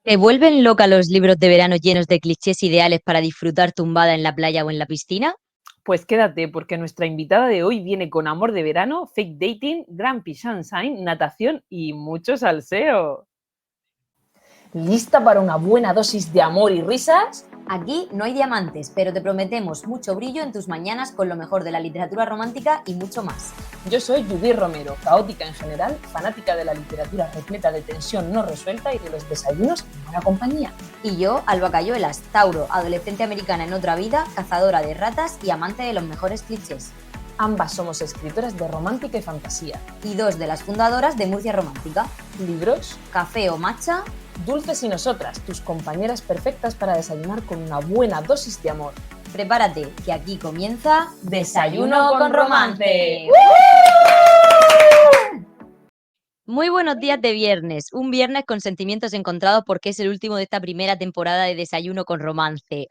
¿Te vuelven loca los libros de verano llenos de clichés ideales para disfrutar tumbada en la playa o en la piscina? Pues quédate, porque nuestra invitada de hoy viene con amor de verano, fake dating, Grumpy Sunshine, natación y mucho salseo. ¿Lista para una buena dosis de amor y risas? Aquí no hay diamantes, pero te prometemos mucho brillo en tus mañanas con lo mejor de la literatura romántica y mucho más. Yo soy Judith Romero, caótica en general, fanática de la literatura repleta de tensión no resuelta y de los desayunos en buena compañía. Y yo, Alba Cayuelas, Tauro, adolescente americana en otra vida, cazadora de ratas y amante de los mejores clichés. Ambas somos escritoras de romántica y fantasía. Y dos de las fundadoras de Murcia Romántica. Libros, café o matcha, Dulces y nosotras, tus compañeras perfectas para desayunar con una buena dosis de amor. Prepárate, que aquí comienza Desayuno con Romance. Muy buenos días de viernes, un viernes con sentimientos encontrados porque es el último de esta primera temporada de Desayuno con Romance.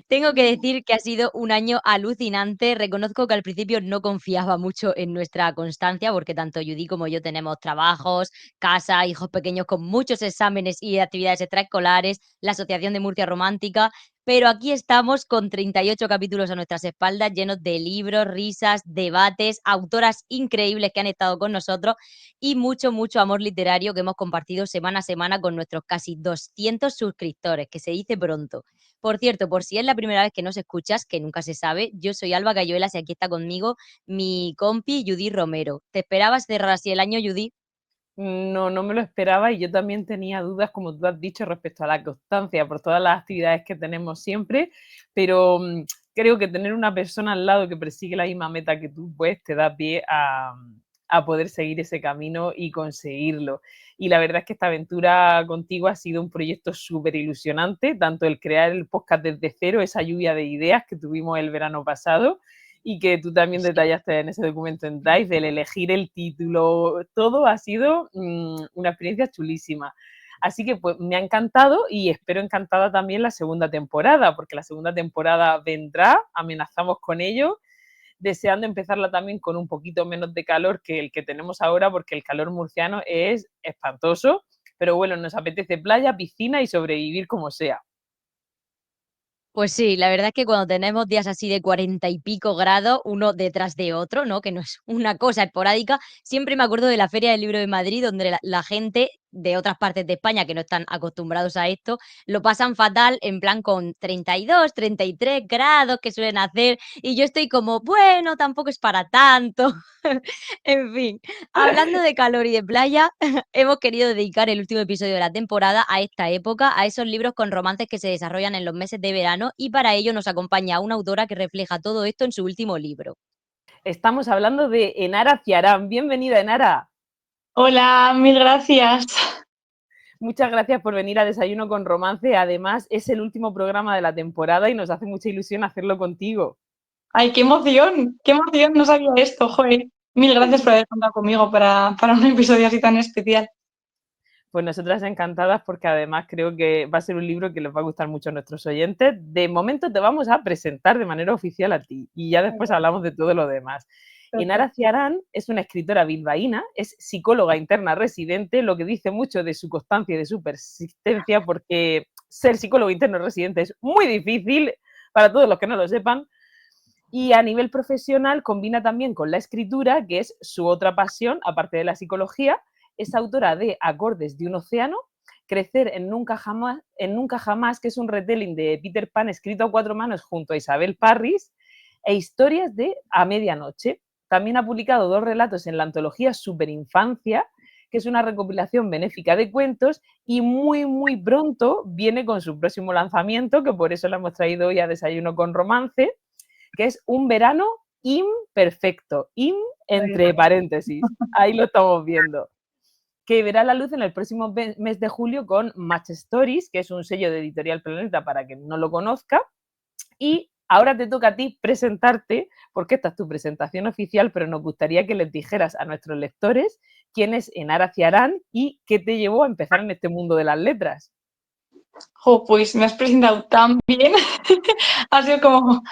Tengo que decir que ha sido un año alucinante. Reconozco que al principio no confiaba mucho en nuestra constancia porque tanto Judy como yo tenemos trabajos, casa, hijos pequeños con muchos exámenes y actividades extraescolares, la Asociación de Murcia Romántica, pero aquí estamos con 38 capítulos a nuestras espaldas llenos de libros, risas, debates, autoras increíbles que han estado con nosotros y mucho, mucho amor literario que hemos compartido semana a semana con nuestros casi 200 suscriptores, que se dice pronto. Por cierto, por si es la primera vez que nos escuchas, que nunca se sabe, yo soy Alba Cayuelas y aquí está conmigo mi compi Judy Romero. ¿Te esperabas cerrar así el año, Judy? No, no me lo esperaba y yo también tenía dudas, como tú has dicho, respecto a la constancia por todas las actividades que tenemos siempre, pero creo que tener una persona al lado que persigue la misma meta que tú, pues te da pie a poder seguir ese camino y conseguirlo. Y la verdad es que esta aventura contigo ha sido un proyecto súper ilusionante, tanto el crear el podcast desde cero, esa lluvia de ideas que tuvimos el verano pasado, y que tú también detallaste en ese documento en Drive, el elegir el título, todo ha sido una experiencia chulísima. Así que pues me ha encantado y espero encantada también la segunda temporada, porque la segunda temporada vendrá, amenazamos con ello, deseando empezarla también con un poquito menos de calor que el que tenemos ahora, porque el calor murciano es espantoso, pero bueno, nos apetece playa, piscina y sobrevivir como sea. Pues sí, la verdad es que cuando tenemos días así de 40 y pico grados, uno detrás de otro, ¿no? Que no es una cosa esporádica. Siempre me acuerdo de la Feria del Libro de Madrid, donde la gente de otras partes de España que no están acostumbrados a esto, lo pasan fatal, en plan con 32, 33 grados que suelen hacer, y yo estoy como, bueno, tampoco es para tanto. En fin, hablando de calor y de playa, hemos querido dedicar el último episodio de la temporada a esta época, a esos libros con romances que se desarrollan en los meses de verano, y para ello nos acompaña una autora que refleja todo esto en su último libro. Estamos hablando de Enara Ciarán. Bienvenida, Enara. Hola, mil gracias. Muchas gracias por venir a Desayuno con Romance. Además, es el último programa de la temporada y nos hace mucha ilusión hacerlo contigo. ¡Ay, qué emoción! ¡Qué emoción! No sabía esto, joder. Mil gracias por haber contado conmigo para un episodio así tan especial. Pues nosotras encantadas porque además creo que va a ser un libro que les va a gustar mucho a nuestros oyentes. De momento te vamos a presentar de manera oficial a ti y ya después hablamos de todo lo demás. Enara Ciarán es una escritora bilbaína, es psicóloga interna residente, lo que dice mucho de su constancia y de su persistencia, porque ser psicólogo interno residente es muy difícil para todos los que no lo sepan. Y a nivel profesional combina también con la escritura, que es su otra pasión, aparte de la psicología. Es autora de Acordes de un océano, Crecer en Nunca Jamás, que es un retelling de Peter Pan escrito a cuatro manos junto a Isabel Parris, e Historias de A Medianoche. También ha publicado dos relatos en la antología Superinfancia, que es una recopilación benéfica de cuentos, y muy, muy pronto viene con su próximo lanzamiento, que por eso la hemos traído hoy a Desayuno con Romance, que es Un verano imperfecto, entre paréntesis, ahí lo estamos viendo, que verá la luz en el próximo mes de julio con Match Stories, que es un sello de Editorial Planeta para quien no lo conozca, y ahora te toca a ti presentarte, porque esta es tu presentación oficial, pero nos gustaría que les dijeras a nuestros lectores quién es Enara Ciarán y qué te llevó a empezar en este mundo de las letras. Pues me has presentado tan bien. Ha sido como...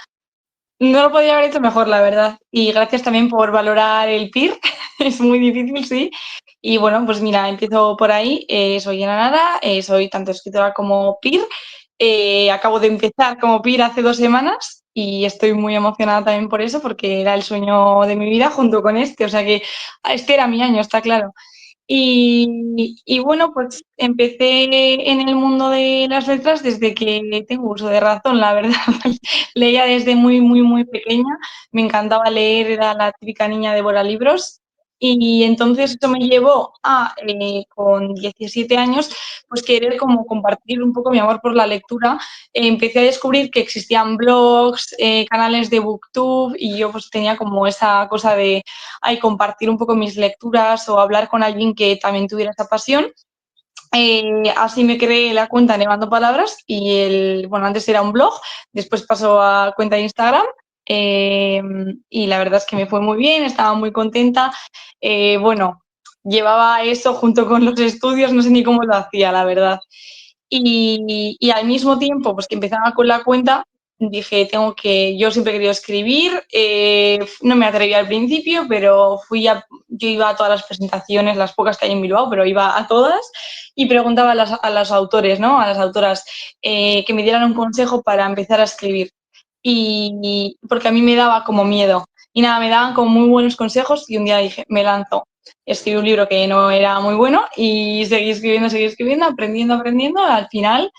No lo podía haber hecho mejor, la verdad. Y gracias también por valorar el PIR. Es muy difícil, sí. Y bueno, pues mira, empiezo por ahí. Soy Ana Nara, soy tanto escritora como peer. Acabo de empezar como peer hace 2 semanas y estoy muy emocionada también por eso, porque era el sueño de mi vida junto con este. O sea que este era mi año, está claro. Y bueno, pues empecé en el mundo de las letras desde que tengo uso de razón, la verdad. Leía desde muy, muy, muy pequeña. Me encantaba leer, era la típica niña devora libros. Y entonces eso me llevó a, con 17 años, pues querer como compartir un poco mi amor por la lectura. Empecé a descubrir que existían blogs, canales de booktube y yo pues tenía como esa cosa de compartir un poco mis lecturas o hablar con alguien que también tuviera esa pasión. Así me creé la cuenta Nevando Palabras y bueno, antes era un blog, después pasó a cuenta de Instagram. Y la verdad es que me fue muy bien, estaba muy contenta. Bueno, llevaba eso junto con los estudios, no sé ni cómo lo hacía, la verdad. Y al mismo tiempo, pues que empezaba con la cuenta, dije, yo siempre he querido escribir, no me atreví al principio, pero yo iba a todas las presentaciones, las pocas que hay en Bilbao, pero iba a todas y preguntaba a los autores, ¿no? A las autoras que me dieran un consejo para empezar a escribir. Porque a mí me daba como miedo. Y nada, me daban como muy buenos consejos y un día dije, me lanzo. Escribí un libro que no era muy bueno y seguí escribiendo, aprendiendo. Al final,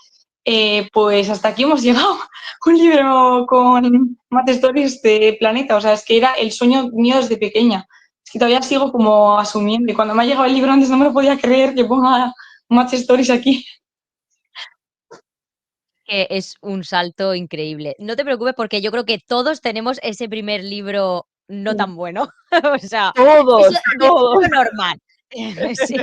pues hasta aquí hemos llegado. Un libro con Matt Stories de Planeta. O sea, es que era el sueño mío desde pequeña. Es que todavía sigo como asumiendo. Y cuando me ha llegado el libro antes no me lo podía creer que ponga Match Stories aquí. Que es un salto increíble. No te preocupes porque yo creo que todos tenemos ese primer libro no tan bueno. O sea, eso Todos, es todos. lo normal. Sí.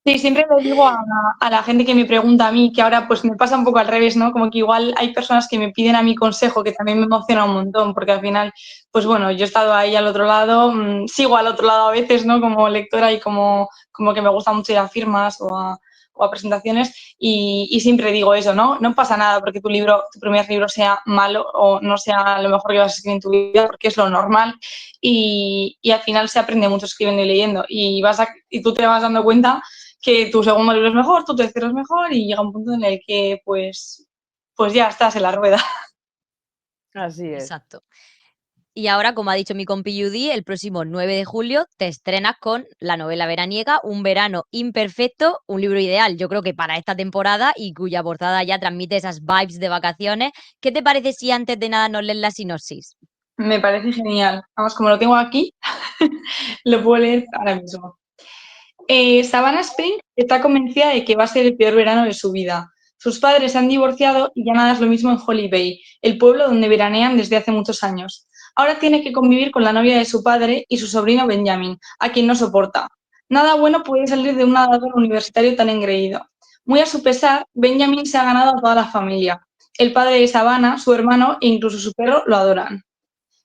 Sí, siempre le digo a la gente que me pregunta a mí, que ahora pues me pasa un poco al revés, ¿no? Como que igual hay personas que me piden a mí consejo, que también me emociona un montón, porque al final, pues bueno, yo he estado ahí al otro lado, sigo al otro lado a veces, ¿no? Como lectora y como que me gusta mucho ir a firmas o a presentaciones y siempre digo eso, ¿no? No pasa nada porque tu primer libro sea malo o no sea lo mejor que vas a escribir en tu vida, porque es lo normal y al final se aprende mucho escribiendo y leyendo y tú te vas dando cuenta que tu segundo libro es mejor, tu tercero es mejor y llega un punto en el que pues ya estás en la rueda. Así es. Exacto. Y ahora, como ha dicho mi compi Judy, el próximo 9 de julio te estrenas con la novela veraniega Un verano imperfecto, un libro ideal, yo creo que para esta temporada y cuya portada ya transmite esas vibes de vacaciones. ¿Qué te parece si antes de nada nos lees la sinopsis? Me parece genial. Vamos, como lo tengo aquí, lo puedo leer ahora mismo. Savannah Spring está convencida de que va a ser el peor verano de su vida. Sus padres se han divorciado y ya nada es lo mismo en Holly Bay, el pueblo donde veranean desde hace muchos años. Ahora tiene que convivir con la novia de su padre y su sobrino Benjamin, a quien no soporta. Nada bueno puede salir de un nadador universitario tan engreído. Muy a su pesar, Benjamin se ha ganado a toda la familia. El padre de Savannah, su hermano e incluso su perro lo adoran.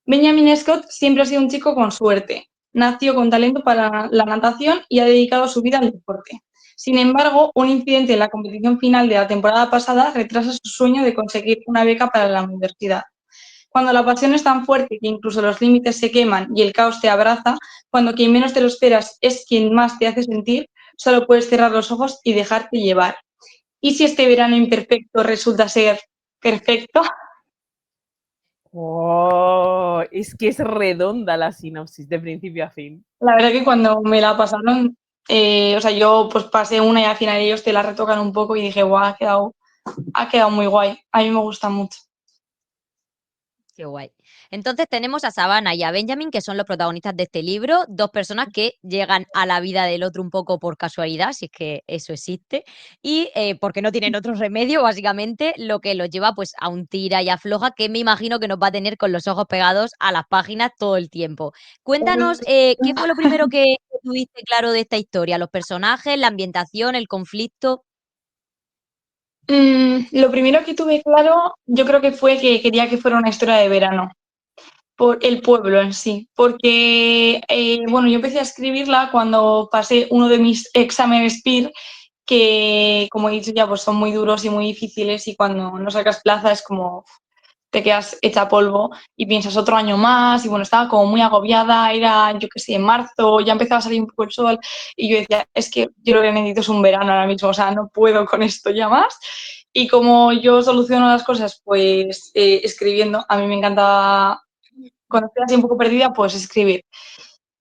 Benjamin Scott siempre ha sido un chico con suerte. Nació con talento para la natación y ha dedicado su vida al deporte. Sin embargo, un incidente en la competición final de la temporada pasada retrasa su sueño de conseguir una beca para la universidad. Cuando la pasión es tan fuerte que incluso los límites se queman y el caos te abraza, cuando quien menos te lo esperas es quien más te hace sentir, solo puedes cerrar los ojos y dejarte llevar. ¿Y si este verano imperfecto resulta ser perfecto? Oh, es que es redonda la sinopsis de principio a fin. La verdad que cuando me la pasaron, o sea, yo pues pasé una y al final ellos te la retocan un poco y dije, guau, ha quedado muy guay. A mí me gusta mucho. Qué guay. Entonces tenemos a Savannah y a Benjamin, que son los protagonistas de este libro, dos personas que llegan a la vida del otro un poco por casualidad, si es que eso existe, y porque no tienen otro remedio, básicamente, lo que los lleva pues a un tira y afloja que me imagino que nos va a tener con los ojos pegados a las páginas todo el tiempo. Cuéntanos, ¿qué fue lo primero que tuviste claro de esta historia? ¿Los personajes, la ambientación, el conflicto? Lo primero que tuve claro, yo creo que fue que quería que fuera una historia de verano, por el pueblo en sí, porque, bueno, yo empecé a escribirla cuando pasé uno de mis exámenes PIR, que, como he dicho ya, pues son muy duros y muy difíciles y cuando no sacas plaza es como te quedas hecha polvo y piensas otro año más y bueno, estaba como muy agobiada, era yo qué sé, en marzo, ya empezaba a salir un poco el sol y yo decía, es que yo lo que necesito es un verano ahora mismo, o sea, no puedo con esto ya más. Y como yo soluciono las cosas, pues escribiendo, a mí me encanta, cuando estoy así un poco perdida, pues escribir.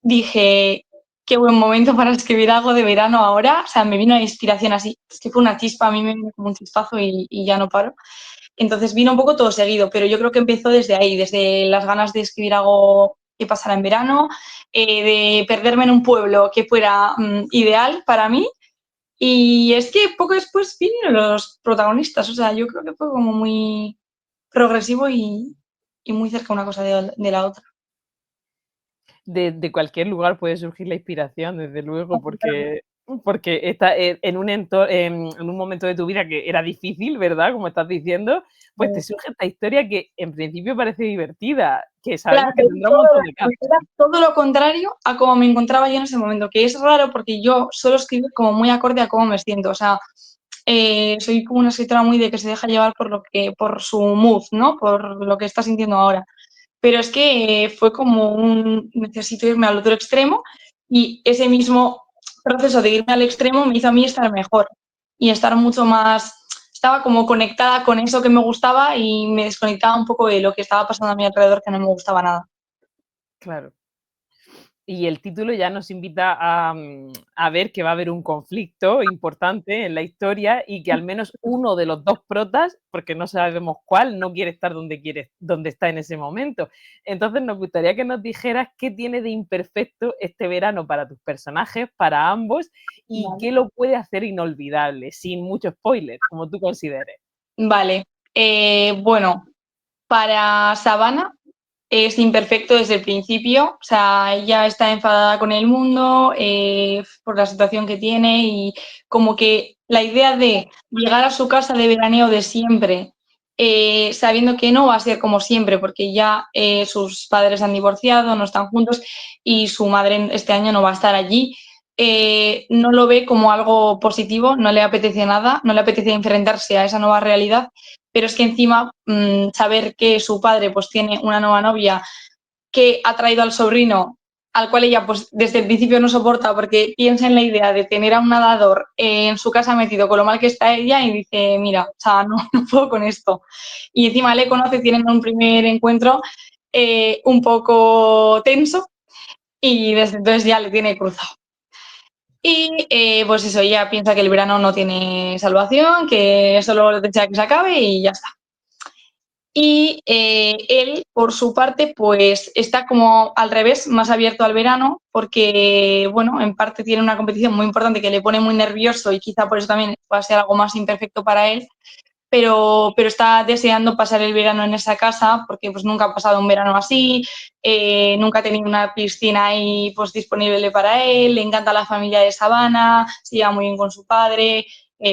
Dije, qué buen momento para escribir algo de verano ahora, o sea, me vino la inspiración así, es que fue una chispa, a mí me vino como un chispazo y ya no paro. Entonces vino un poco todo seguido, pero yo creo que empezó desde ahí, desde las ganas de escribir algo que pasara en verano, de perderme en un pueblo que fuera ideal para mí. Y es que poco después vinieron los protagonistas, o sea, yo creo que fue como muy progresivo y muy cerca una cosa de la otra. De cualquier lugar puede surgir la inspiración, desde luego, porque está en un momento de tu vida que era difícil, ¿verdad? Como estás diciendo, pues te surge esta historia que en principio parece divertida, que Claro, sabemos que tendrá un montón de capas. era todo lo contrario a cómo me encontraba yo en ese momento, que es raro porque yo suelo escribir como muy acorde a cómo me siento, o sea, soy como una escritora muy de que se deja llevar por su mood, ¿no? Por lo que está sintiendo ahora. Pero es que fue como necesito irme al otro extremo y ese mismo proceso de irme al extremo me hizo a mí estar mejor y estar mucho más, estaba como conectada con eso que me gustaba y me desconectaba un poco de lo que estaba pasando a mi alrededor que no me gustaba nada. Claro. Y el título ya nos invita a ver que va a haber un conflicto importante en la historia y que al menos uno de los dos protas, porque no sabemos cuál, no quiere estar donde está en ese momento. Entonces nos gustaría que nos dijeras qué tiene de imperfecto este verano para tus personajes, para ambos, y Vale. qué lo puede hacer inolvidable, sin mucho spoiler, como tú consideres. Vale, bueno, para Savannah es imperfecto desde el principio, o sea, ella está enfadada con el mundo por la situación que tiene y como que la idea de llegar a su casa de veraneo de siempre, sabiendo que no va a ser como siempre, porque ya sus padres han divorciado, no están juntos y su madre este año no va a estar allí. No lo ve como algo positivo, no le apetece nada, no le apetece enfrentarse a esa nueva realidad, pero es que encima saber que su padre pues tiene una nueva novia que ha traído al sobrino, al cual ella pues desde el principio no soporta porque piensa en la idea de tener a un nadador en su casa metido con lo mal que está ella y dice, mira, o sea, no, no puedo con esto. Y encima le conoce, tienen un primer encuentro un poco tenso y desde entonces ya le tiene cruzado. Y pues eso, ella piensa que el verano no tiene salvación, que solo desea que se acabe y ya está. Y él, por su parte, pues está como al revés, más abierto al verano, porque, bueno, en parte tiene una competición muy importante que le pone muy nervioso y quizá por eso también va a ser algo más imperfecto para él, pero está deseando pasar el verano en esa casa porque pues nunca ha pasado un verano así, nunca ha tenido una piscina ahí pues disponible para él, le encanta la familia de Savannah, se lleva muy bien con su padre,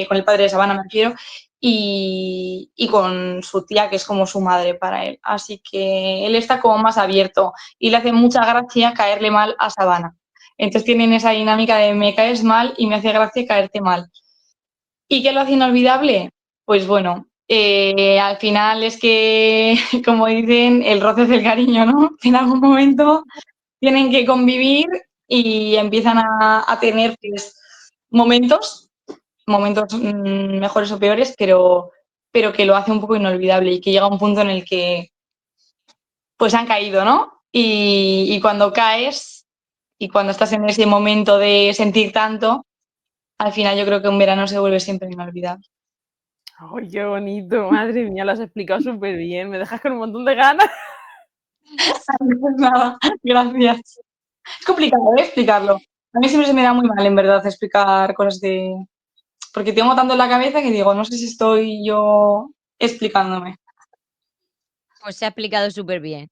con el padre de Savannah me refiero, y con su tía que es como su madre para él. Así que él está como más abierto y le hace mucha gracia caerle mal a Savannah. Entonces tienen esa dinámica de me caes mal y me hace gracia caerte mal. ¿Y qué lo hace inolvidable? Pues bueno, al final es que, como dicen, el roce es el cariño, ¿no? En algún momento tienen que convivir y empiezan a tener pues, momentos mejores o peores, pero que lo hace un poco inolvidable y que llega un punto en el que pues han caído, ¿no? Y cuando caes y cuando estás en ese momento de sentir tanto, al final yo creo que un verano se vuelve siempre inolvidable. ¡Ay, qué bonito! Madre mía, lo has explicado súper bien. Me dejas con un montón de ganas. Pues nada, gracias. Es complicado, explicarlo. A mí siempre se me da muy mal, en verdad, explicar cosas de... Porque tengo tanto en la cabeza que digo, no sé si estoy yo explicándome. Pues se ha explicado súper bien.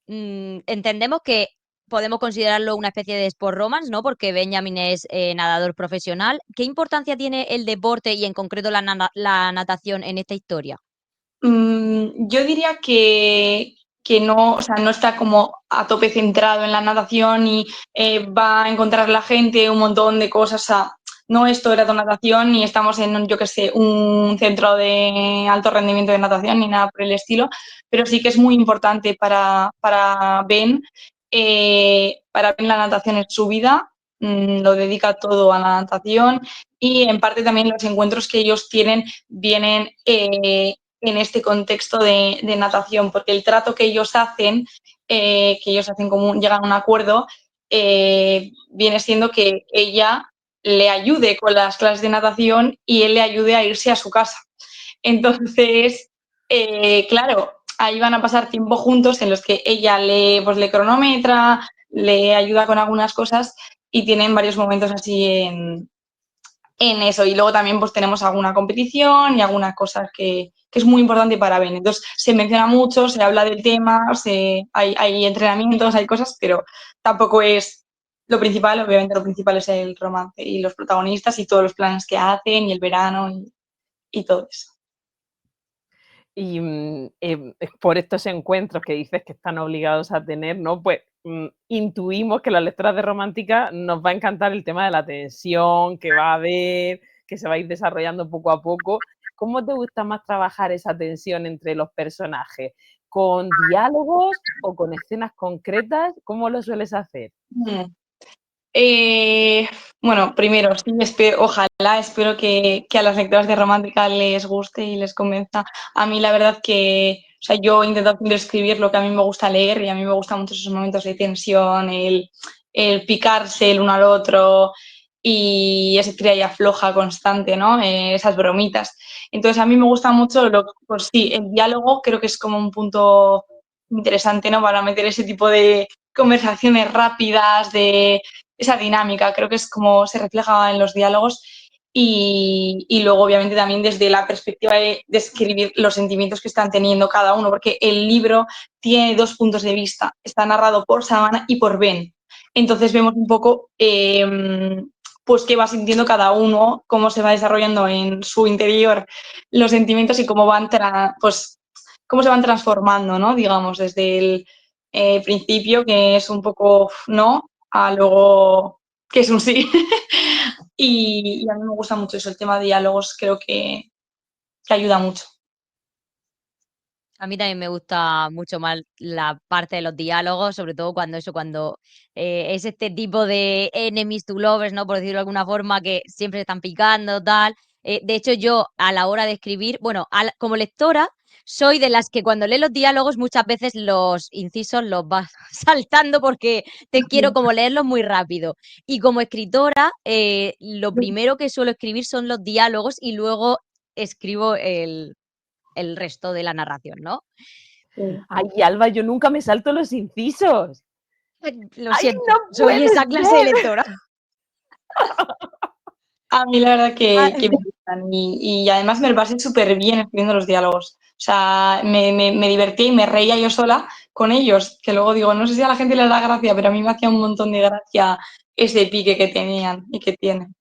Entendemos que podemos considerarlo una especie de sport romance, ¿no? Porque Benjamin es nadador profesional. ¿Qué importancia tiene el deporte y en concreto la natación en esta historia? Yo diría que no, o sea, no está como a tope centrado en la natación y va a encontrar la gente un montón de cosas. O sea, no es todo el rato natación, ni estamos en, yo qué sé, un centro de alto rendimiento de natación, ni nada por el estilo, pero sí que es muy importante para Ben. Para Ben la natación es su vida, lo dedica todo a la natación y en parte también los encuentros que ellos tienen vienen en este contexto de natación, porque el trato que ellos hacen como llegan a un acuerdo, viene siendo que ella le ayude con las clases de natación y él le ayude a irse a su casa. Entonces, claro, ahí van a pasar tiempo juntos en los que ella le cronometra, le ayuda con algunas cosas y tienen varios momentos así en eso. Y luego también pues tenemos alguna competición y algunas cosas que es muy importante para Ben. Entonces se menciona mucho, se habla del tema, hay entrenamientos, hay cosas, pero tampoco es lo principal. Obviamente lo principal es el romance y los protagonistas y todos los planes que hacen y el verano y todo eso. Y por estos encuentros que dices que están obligados a tener, ¿no? Pues intuimos que las lectoras de romántica nos va a encantar el tema de la tensión que va a haber, que se va a ir desarrollando poco a poco. ¿Cómo te gusta más trabajar esa tensión entre los personajes? ¿Con diálogos o con escenas concretas? ¿Cómo lo sueles hacer? Bueno, primero, sí, ojalá, espero que a las lectoras de romántica les guste y les convenza. A mí la verdad que, o sea, yo intento siempre escribir lo que a mí me gusta leer y a mí me gustan mucho esos momentos de tensión, el picarse el uno al otro y ese tira y afloja constante, ¿no? Esas bromitas. Entonces a mí me gusta mucho, pues sí, el diálogo creo que es como un punto interesante, ¿no? Para meter ese tipo de conversaciones rápidas, de esa dinámica, creo que es como se refleja en los diálogos y luego obviamente también desde la perspectiva de describir los sentimientos que están teniendo cada uno, porque el libro tiene dos puntos de vista, está narrado por Savannah y por Ben, entonces vemos un poco pues qué va sintiendo cada uno, cómo se va desarrollando en su interior los sentimientos y cómo pues cómo se van transformando, ¿no? Digamos, desde el principio, que es un poco no, a luego que es un sí. y a mí me gusta mucho eso, el tema de diálogos, creo que ayuda mucho. A mí también me gusta mucho más la parte de los diálogos, sobre todo cuando es este tipo de enemies to lovers, ¿no? Por decirlo de alguna forma, que siempre se están picando, tal. De hecho, yo a la hora de escribir, bueno, como lectora, soy de las que cuando lee los diálogos muchas veces los incisos los vas saltando porque te quiero como leerlos muy rápido. Y como escritora, lo primero que suelo escribir son los diálogos y luego escribo el resto de la narración, ¿no? Ay, Alba, yo nunca me salto los incisos. Lo ¡Ay, siento, no soy puede esa clase de ser! lectora. A mí la verdad Ah, que me gustan y además me lo pasé súper bien escribiendo los diálogos. O sea, me divertí y me reía yo sola con ellos, que luego digo, no sé si a la gente les da gracia, pero a mí me hacía un montón de gracia ese pique que tenían y que tienen.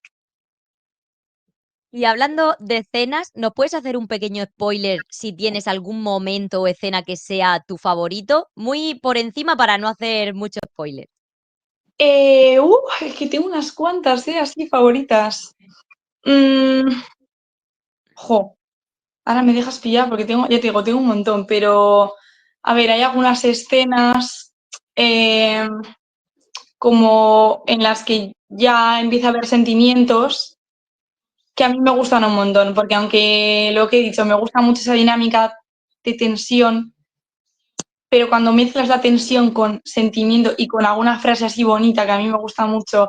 y hablando de escenas, ¿nos puedes hacer un pequeño spoiler si tienes algún momento o escena que sea tu favorito? Muy por encima para no hacer mucho spoiler. Es que tengo unas cuantas, así favoritas. Mm, jo, ahora me dejas pillar porque ya te digo, tengo un montón, pero a ver, hay algunas escenas como en las que ya empieza a haber sentimientos que a mí me gustan un montón, porque aunque lo que he dicho, me gusta mucho esa dinámica de tensión, pero cuando mezclas la tensión con sentimiento y con alguna frase así bonita que a mí me gusta mucho,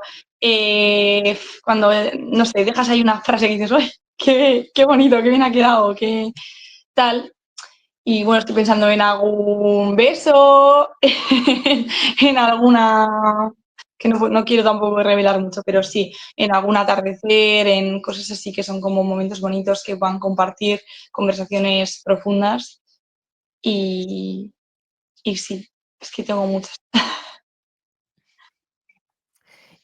cuando, no sé, dejas ahí una frase que dices, ¡uy, qué bonito, qué bien ha quedado, qué tal! Y bueno, estoy pensando en algún beso, en alguna, que no quiero tampoco revelar mucho, pero sí, en algún atardecer, en cosas así que son como momentos bonitos que puedan compartir, conversaciones profundas y, y sí, es que tengo muchas.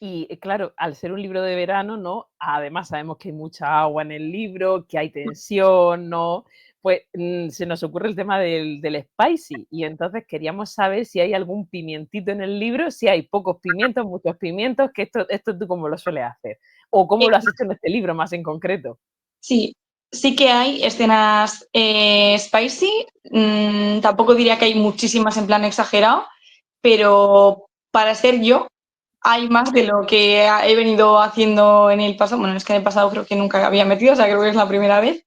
Y claro, al ser un libro de verano, ¿no? Además sabemos que hay mucha agua en el libro, que hay tensión, ¿no? pues se nos ocurre el tema del spicy y entonces queríamos saber si hay algún pimientito en el libro, si hay pocos pimientos, muchos pimientos, que esto tú cómo lo sueles hacer o cómo lo has hecho en este libro más en concreto. Sí, sí que hay escenas spicy, tampoco diría que hay muchísimas en plan exagerado, pero para ser yo hay más de lo que he venido haciendo en el pasado. Bueno, es que en el pasado creo que nunca había metido, o sea, creo que es la primera vez.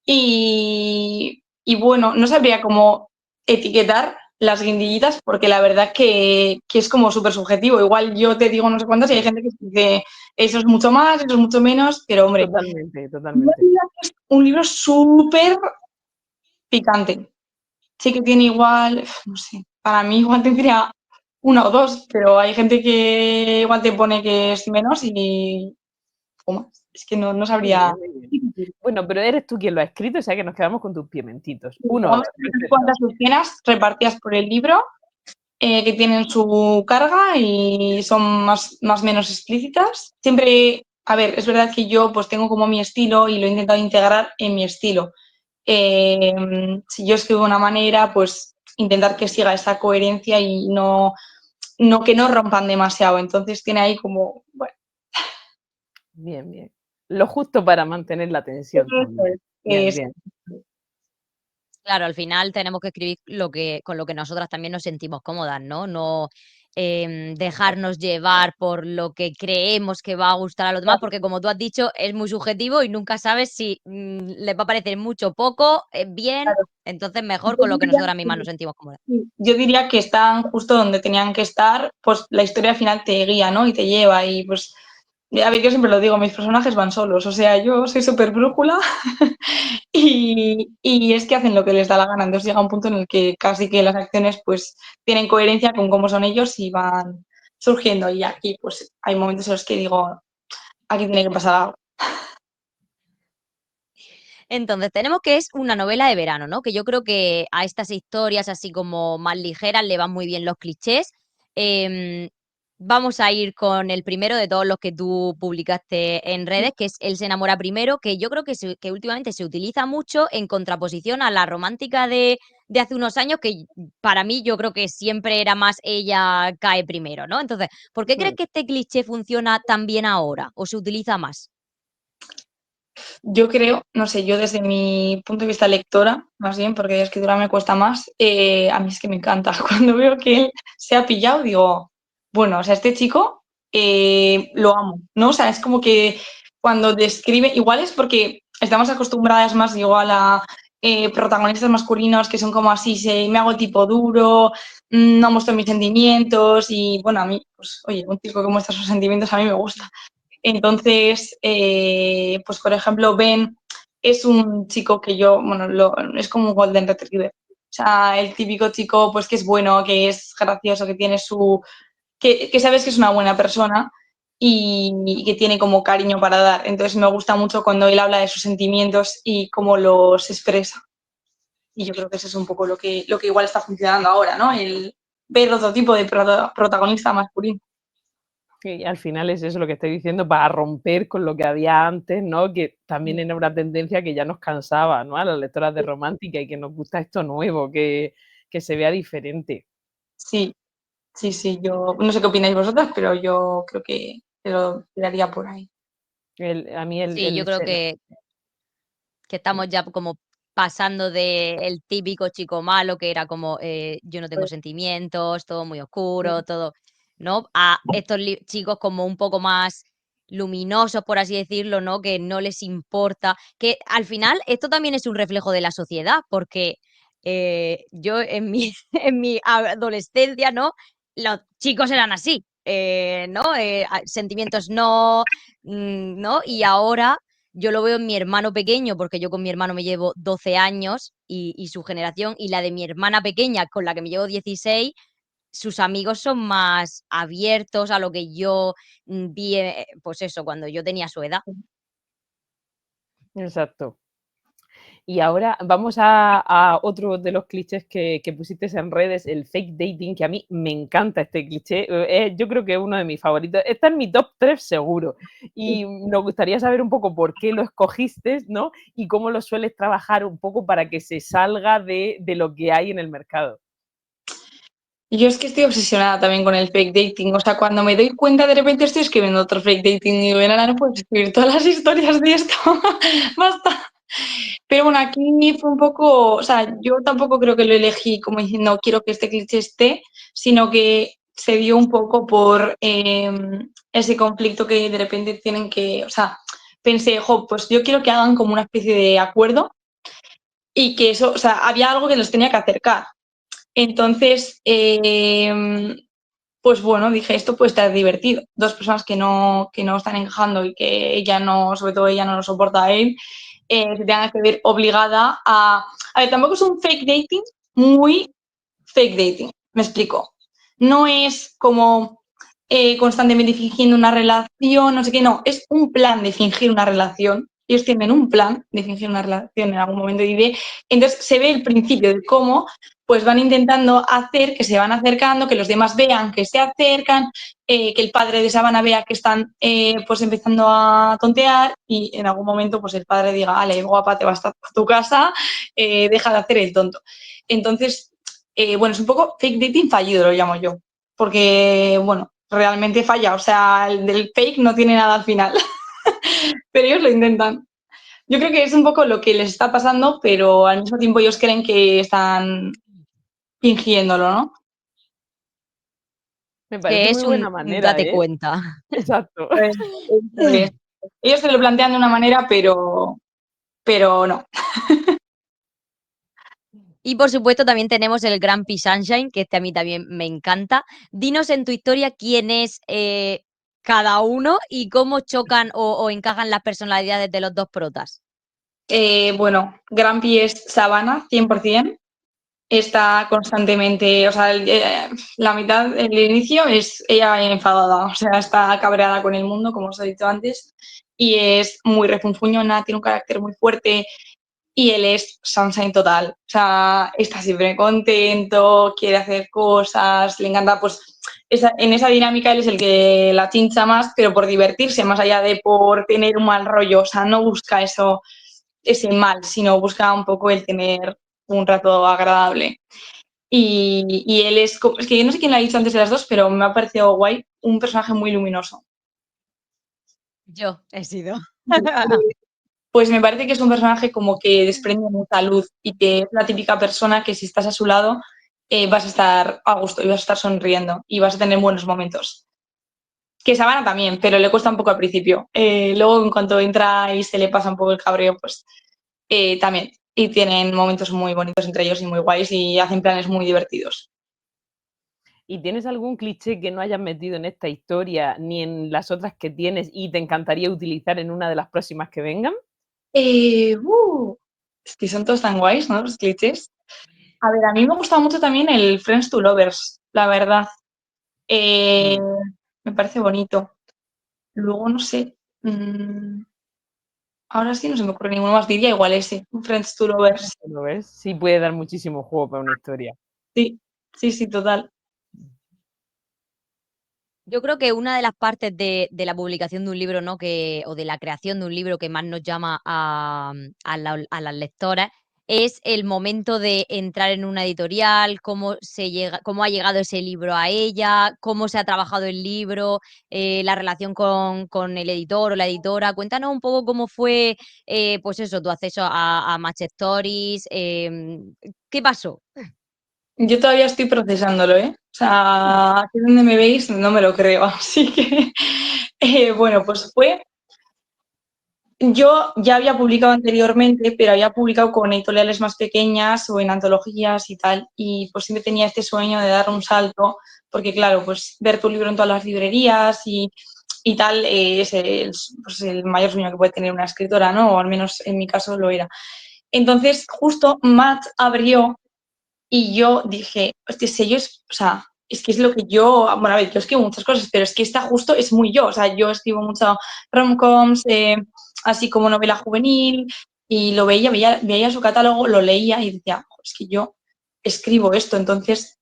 Y bueno, no sabría cómo etiquetar las guindillitas porque la verdad que es como súper subjetivo. Igual yo te digo no sé cuántas y hay gente que dice eso es mucho más, eso es mucho menos, pero hombre, Totalmente, yo totalmente. diría que es un libro súper picante. Sí que tiene igual, no sé, para mí igual tendría una o dos, pero hay gente que igual te pone que es menos y o más. Es que no Muy sabría. bien, muy bien. Bueno, pero eres tú quien lo ha escrito, o sea que nos quedamos con tus pimentitos. Uno, Vamos a ver unas cuantas escenas repartidas por el libro que tienen su carga y son más o menos explícitas. Siempre, a ver, es verdad que yo pues tengo como mi estilo y lo he intentado integrar en mi estilo. Si yo escribo de una manera, pues intentar que siga esa coherencia y no que no rompan demasiado. Entonces tiene ahí como, bueno, bien, bien. Lo justo para mantener la tensión también. Bien, es, bien. Claro, al final tenemos que escribir con lo que nosotras también nos sentimos cómodas, ¿no? No dejarnos llevar por lo que creemos que va a gustar a los demás, porque como tú has dicho, es muy subjetivo y nunca sabes si les va a parecer mucho, poco, bien, claro. entonces mejor con lo que nosotras mismas nos sentimos cómodas. Yo diría que están justo donde tenían que estar, pues la historia al final te guía, ¿no? Y te lleva y pues, a ver, yo siempre lo digo, mis personajes van solos, o sea, yo soy súper brújula y es que hacen lo que les da la gana, entonces llega un punto en el que casi que las acciones pues tienen coherencia con cómo son ellos y van surgiendo y aquí pues hay momentos en los que digo, aquí tiene que pasar algo. Entonces, tenemos que es una novela de verano, ¿no? Que yo creo que a estas historias así como más ligeras le van muy bien los clichés. Em, Vamos a ir con el primero de todos los que tú publicaste en redes, que es Él se enamora primero, que yo creo que últimamente se utiliza mucho en contraposición a la romántica de hace unos años, que para mí yo creo que siempre era más ella cae primero, ¿no? Entonces, ¿por qué crees que este cliché funciona tan bien ahora o se utiliza más? Yo creo, no sé, yo desde mi punto de vista lectora, más bien, porque de escritura me cuesta más, a mí es que me encanta. Cuando veo que él se ha pillado, digo, bueno, o sea, este chico lo amo, ¿no? O sea, es como que cuando describe, igual es porque estamos acostumbradas más, igual a protagonistas masculinos que son como así, me hago tipo duro, no muestro mis sentimientos y, bueno, a mí, pues, oye, un chico que muestra sus sentimientos a mí me gusta. Entonces, pues por ejemplo, Ben es un chico que yo, bueno, es como un Golden Retriever. O sea, el típico chico pues que es bueno, que es gracioso, que tiene que sabes que es una buena persona y que tiene como cariño para dar. Entonces me gusta mucho cuando él habla de sus sentimientos y cómo los expresa. Y yo creo que eso es un poco lo que igual está funcionando ahora, ¿no? El ver otro tipo de protagonista masculino. Y al final es eso lo que estoy diciendo, para romper con lo que había antes, ¿no? Que también era una tendencia que ya nos cansaba, ¿no? A las lectoras de romántica y que nos gusta esto nuevo, que se vea diferente. Sí, sí, sí, yo no sé qué opináis vosotras, pero yo creo que lo tiraría por ahí. A mí Sí, yo creo que estamos ya como pasando de el típico chico malo que era como yo no tengo Pues, sentimientos, todo muy oscuro, todo, ¿no? A estos chicos como un poco más luminosos, por así decirlo, ¿no? Que no les importa, que al final esto también es un reflejo de la sociedad, porque yo en mi, en mi adolescencia, ¿no? Los chicos eran así, ¿no? Sentimientos no, ¿no? Y ahora yo lo veo en mi hermano pequeño, porque yo con mi hermano me llevo 12 años y su generación, y la de mi hermana pequeña, con la que me llevo 16, sus amigos son más abiertos a lo que yo vi, pues eso, cuando yo tenía su edad. exacto. Y ahora vamos a otro de los clichés que pusiste en redes, el fake dating, que a mí me encanta este cliché. Yo creo que es uno de mis favoritos. Está en mi top 3 seguro. Y nos gustaría saber un poco por qué lo escogiste, ¿no? Y cómo lo sueles trabajar un poco para que se salga de lo que hay en el mercado. Yo es que estoy obsesionada también con el fake dating. O sea, cuando me doy cuenta, de repente estoy escribiendo otro fake dating y digo, no puedes escribir todas las historias de esto. Basta. Pero bueno, aquí fue un poco, o sea, yo tampoco creo que lo elegí como diciendo, no quiero que este cliché esté, sino que se dio un poco por ese conflicto que de repente tienen que, o sea, pensé, jo, pues yo quiero que hagan como una especie de acuerdo y que eso, o sea, había algo que los tenía que acercar. Entonces, pues bueno, dije, esto puede estar divertido. Dos personas que no están encajando y que ella no, sobre todo ella no lo soporta a él, se tengan que ver obligada a... A ver, tampoco es un fake dating muy fake dating, me explico. No es como constantemente fingiendo una relación, no sé qué, no, es un plan de fingir una relación. Ellos tienen un plan de fingir una relación en algún momento y de... Entonces se ve el principio de cómo pues van intentando hacer que se van acercando, que los demás vean que se acercan, que el padre de Sabana vea que están pues empezando a tontear y en algún momento pues el padre diga, vale, guapa, te vas a tu casa, deja de hacer el tonto. Entonces, bueno, es un poco fake dating fallido, lo llamo yo, porque, bueno, realmente falla, o sea, el del fake no tiene nada al final, pero ellos lo intentan. Yo creo que es un poco lo que les está pasando, pero al mismo tiempo ellos creen que están fingiéndolo, ¿no? Me Que parece muy es buena un manera, date ¿eh? cuenta. Exacto. Pues, eso es. Ellos se lo plantean de una manera, pero no. Y por supuesto también tenemos el Grumpy Sunshine, que este a mí también me encanta. Dinos en tu historia quién es cada uno y cómo chocan o encajan las personalidades de los dos protas. Bueno, Grumpy es Sabana, 100%. Está constantemente, o sea, la mitad, el inicio es ella enfadada, o sea, está cabreada con el mundo, como os he dicho antes, y es muy refunfuñona, tiene un carácter muy fuerte y él es sunshine total, o sea, está siempre contento, quiere hacer cosas, le encanta, pues, en esa dinámica él es el que la chincha más, pero por divertirse, más allá de por tener un mal rollo, o sea, no busca eso, ese mal, sino busca un poco el tener un rato agradable. Y él es que yo no sé quién lo ha dicho antes de las dos, pero me ha parecido guay, un personaje muy luminoso. Yo he sido. Pues me parece que es un personaje como que desprende mucha luz y que es la típica persona que si estás a su lado vas a estar a gusto y vas a estar sonriendo y vas a tener buenos momentos. Que Sabana también, pero le cuesta un poco al principio. Luego en cuanto entra y se le pasa un poco el cabreo, pues también. Y tienen momentos muy bonitos entre ellos y muy guays y hacen planes muy divertidos. ¿Y tienes algún cliché que no hayas metido en esta historia ni en las otras que tienes y te encantaría utilizar en una de las próximas que vengan? Eh, uh, es que son todos tan guays, ¿no? Los clichés. A ver, a mí me gusta mucho también el Friends to Lovers, la verdad. Eh, Mm. Me parece bonito. Luego, no sé. Ahora sí no se me ocurre ninguno más. Diría igual ese, un Friends to Lovers. ¿Lo ves? Sí puede dar muchísimo juego para una historia. Sí, sí, sí, total. Yo creo que una de las partes de la publicación de un libro, ¿no? O de la creación de un libro que más nos llama a las lectoras es el momento de entrar en una editorial, cómo ha llegado ese libro a ella, cómo se ha trabajado el libro, la relación con el editor o la editora. Cuéntanos un poco cómo fue, pues eso, tu acceso a Match Stories, ¿qué pasó? Yo todavía estoy procesándolo, ¿eh? O sea, aquí donde me veis no me lo creo. Así que, bueno, pues fue. Yo ya había publicado anteriormente, pero había publicado con editoriales más pequeñas o en antologías y tal, y pues siempre tenía este sueño de dar un salto, porque claro, pues ver tu libro en todas las librerías y tal es pues el mayor sueño que puede tener una escritora, ¿no? O al menos en mi caso lo era. Entonces, justo Matt abrió y yo dije, este sello es, o sea, es que es lo que yo, bueno, a ver, yo escribo muchas cosas, pero es que esta justo es muy yo, o sea, yo escribo mucho rom-coms, así como novela juvenil, y lo veía su catálogo, lo leía y decía, es que yo escribo esto, entonces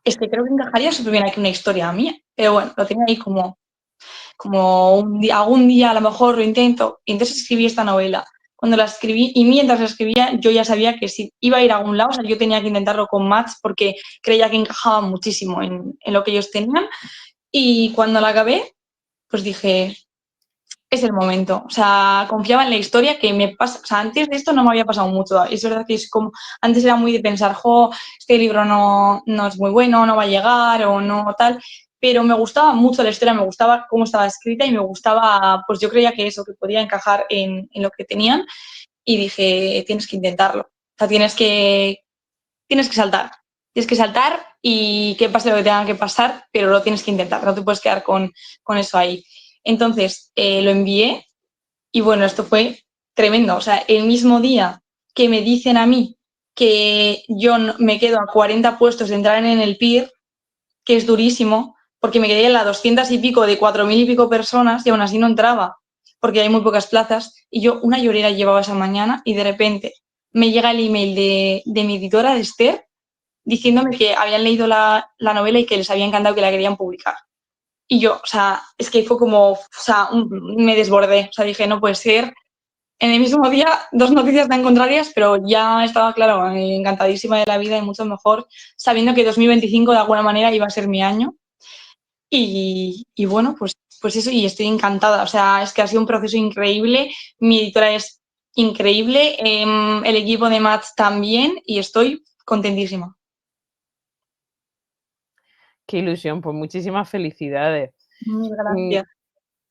es que creo que encajaría súper bien aquí una historia mía. Pero bueno, lo tenía ahí como algún día a lo mejor lo intento, y entonces escribí esta novela. Cuando la escribí, y mientras la escribía, yo ya sabía que si iba a ir a algún lado, o sea, yo tenía que intentarlo con Max porque creía que encajaba muchísimo en lo que ellos tenían. Y cuando la acabé, pues dije, es el momento. O sea, confiaba en la historia que me pasa. O sea, antes de esto no me había pasado mucho. Es verdad que es como, antes era muy de pensar, este libro no es muy bueno, no va a llegar o no tal. Pero me gustaba mucho la historia, me gustaba cómo estaba escrita y me gustaba, pues yo creía que eso, que podía encajar en lo que tenían y dije, tienes que intentarlo. O sea, tienes que saltar. Tienes que saltar y que pase lo que tenga que pasar, pero lo tienes que intentar, no te puedes quedar con eso ahí. Entonces, lo envié y bueno, esto fue tremendo. O sea, el mismo día que me dicen a mí que yo me quedo a 40 puestos de entrar en el PIR, que es durísimo, porque me quedé en la 200 y pico de 4000 y pico personas y aún así no entraba, porque hay muy pocas plazas. Y yo una llorera llevaba esa mañana y de repente me llega el email de mi editora, de Esther, diciéndome que habían leído la novela y que les había encantado, que la querían publicar. Y yo, o sea, es que fue como, o sea, me desbordé. O sea, dije, no puede ser. En el mismo día, dos noticias tan contrarias, pero ya estaba, claro, encantadísima de la vida y mucho mejor, sabiendo que 2025 de alguna manera iba a ser mi año. Y bueno, pues eso, y estoy encantada. O sea, es que ha sido un proceso increíble. Mi editora es increíble, el equipo de Mats también, y estoy contentísima. Qué ilusión, pues muchísimas felicidades. Muchas Mm, gracias.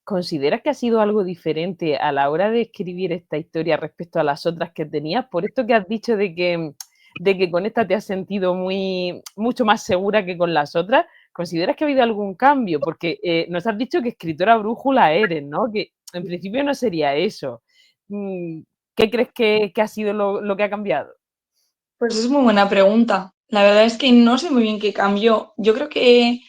¿Consideras que ha sido algo diferente a la hora de escribir esta historia respecto a las otras que tenías? Por esto que has dicho de que con esta te has sentido mucho más segura que con las otras, ¿consideras que ha habido algún cambio? Porque nos has dicho que escritora brújula eres, ¿no? Que en principio no sería eso. Mm, ¿Qué crees que ha sido lo que ha cambiado? Pues es muy buena pregunta. La verdad es que no sé muy bien qué cambió. Yo creo que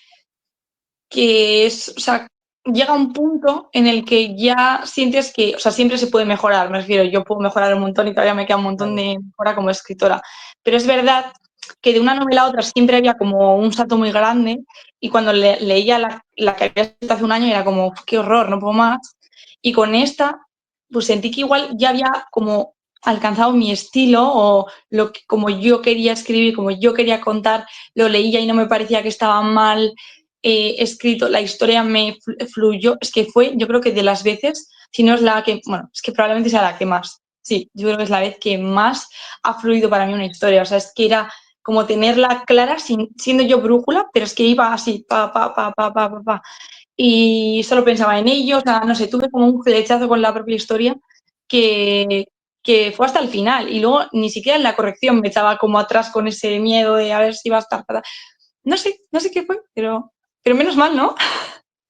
es, o sea, llega un punto en el que ya sientes que, o sea, siempre se puede mejorar, me refiero, yo puedo mejorar un montón y todavía me queda un montón Claro. de mejora como escritora, pero es verdad que de una novela a otra siempre había como un salto muy grande y cuando leía la que había escrito hace un año era como, qué horror, no puedo más, y con esta, pues sentí que igual ya había como alcanzado mi estilo o como yo quería escribir, como yo quería contar, lo leía y no me parecía que estaba mal escrito, la historia me fluyó, es que fue, yo creo que de las veces, si no es la que, bueno, es que probablemente sea la que más, sí, yo creo que es la vez que más ha fluido para mí una historia, o sea, es que era como tenerla clara siendo yo brújula, pero es que iba así, pa, y solo pensaba en ello, o sea, no sé, tuve como un flechazo con la propia historia que, que fue hasta el final y luego ni siquiera en la corrección me echaba como atrás con ese miedo de a ver si iba a estar, no sé qué fue, pero menos mal, ¿no?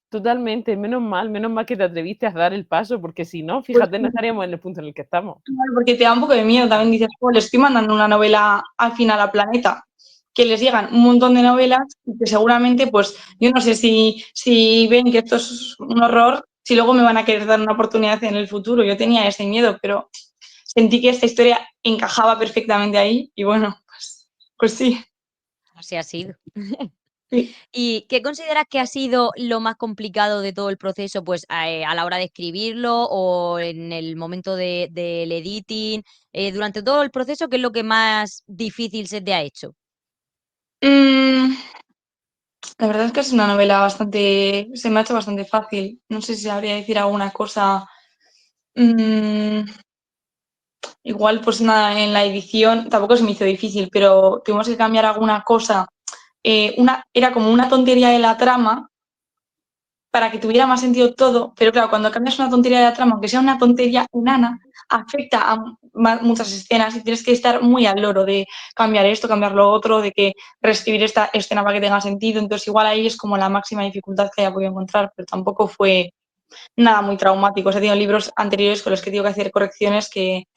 Totalmente, menos mal que te atreviste a dar el paso, porque si no, Pues fíjate, no estaríamos en el punto en el que estamos. claro, porque te da un poco de miedo. También dices, le estoy mandando una novela al final a Planeta, que les llegan un montón de novelas y que seguramente, pues, yo no sé si ven que esto es un horror, si luego me van a querer dar una oportunidad en el futuro. Yo tenía ese miedo, pero sentí que esta historia encajaba perfectamente ahí y bueno, pues sí. Así ha sido. Sí. ¿Y qué consideras que ha sido lo más complicado de todo el proceso, pues, a la hora de escribirlo o en el momento del editing? Durante todo el proceso, ¿qué es lo que más difícil se te ha hecho? Mm, la verdad es que es una novela se me ha hecho bastante fácil. No sé si sabría decir alguna cosa. Mm, igual, pues nada, en la edición tampoco se me hizo difícil, pero tuvimos que cambiar alguna cosa. Era como una tontería de la trama para que tuviera más sentido todo, pero claro, cuando cambias una tontería de la trama, aunque sea una tontería enana, afecta a muchas escenas y tienes que estar muy al loro de cambiar esto, cambiar lo otro, de que reescribir esta escena para que tenga sentido. Entonces, igual ahí es como la máxima dificultad que haya podido encontrar, pero tampoco fue nada muy traumático. O sea, he tenido libros anteriores con los que tengo que hacer correcciones que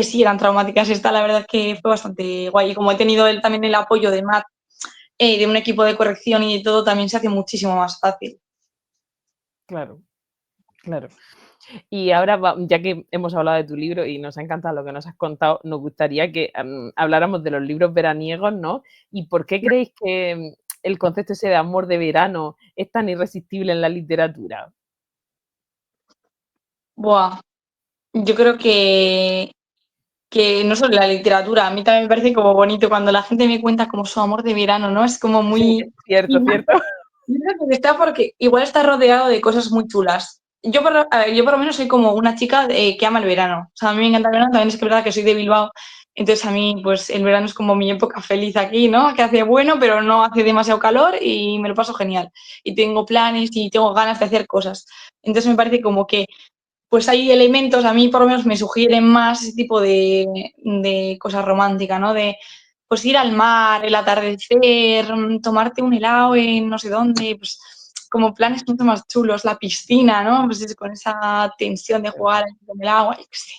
sí eran traumáticas. Esta, la verdad, que fue bastante guay. Y como he tenido también el apoyo de Matt, de un equipo de corrección y de todo, también se hace muchísimo más fácil. Claro, claro. Y ahora, ya que hemos hablado de tu libro y nos ha encantado lo que nos has contado, nos gustaría que habláramos de los libros veraniegos, ¿no? ¿Y por qué creéis que el concepto ese de amor de verano es tan irresistible en la literatura? Buah, yo creo que no solo la literatura, a mí también me parece como bonito cuando la gente me cuenta como su amor de verano, ¿no? Es como Sí, muy... cierto, cierto. Yo creo que está porque igual está rodeado de cosas muy chulas. Yo por lo menos soy como una chica que ama el verano. O sea, a mí me encanta el verano, también es que es verdad que soy de Bilbao, entonces a mí pues el verano es como mi época feliz aquí, ¿no? Que hace bueno, pero no hace demasiado calor y me lo paso genial. Y tengo planes y tengo ganas de hacer cosas. Entonces me parece como que pues hay elementos, a mí por lo menos me sugieren más ese tipo de cosas románticas, ¿no? De pues ir al mar, el atardecer, tomarte un helado en no sé dónde, pues como planes mucho más chulos, la piscina, ¿no? Pues con esa tensión de jugar con el agua, yo qué sé.